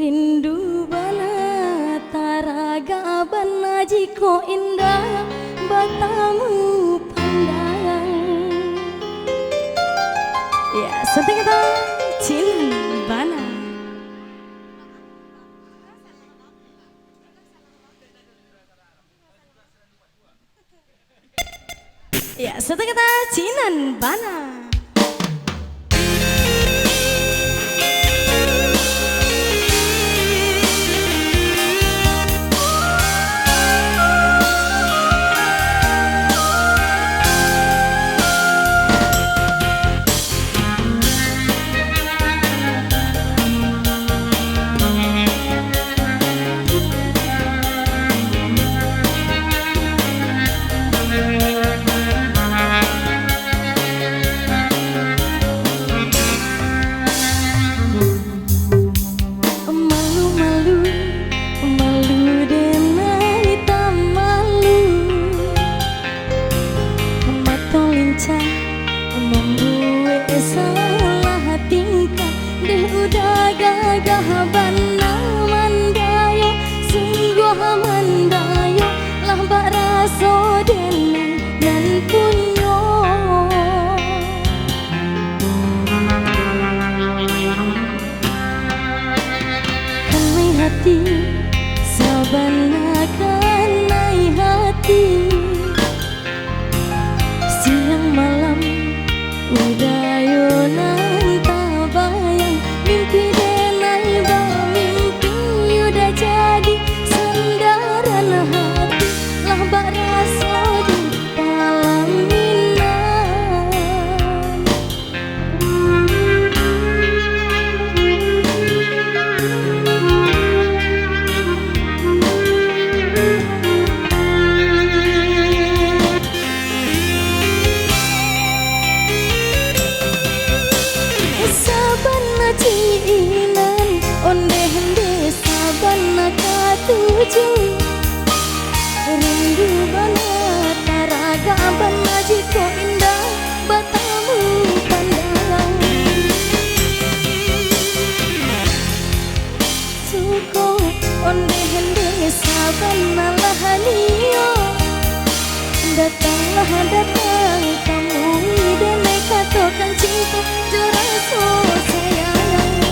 Rindu bana taraga bana jiko indah batamu pandang. Ya, seperti kita cinan bana. Ya, seperti kita cinan bana. Membuat salah tingkah deh udah gagah bana mandayo sungguh mandayo lah bak raso deneng nan punyo kanai hati sabana kanai hati siang malam udah nan tak bayang mimpi denai ba mimpi udah jadi sandaran hati lah bak raso di palaminan. Sabana cinan onde hende sabana katuju rindu bana taraga bana jiko indah batamu pandang. Suko onde hende sabana lahanio datanglah datang kamu denai katokan cinta jeraso sayang.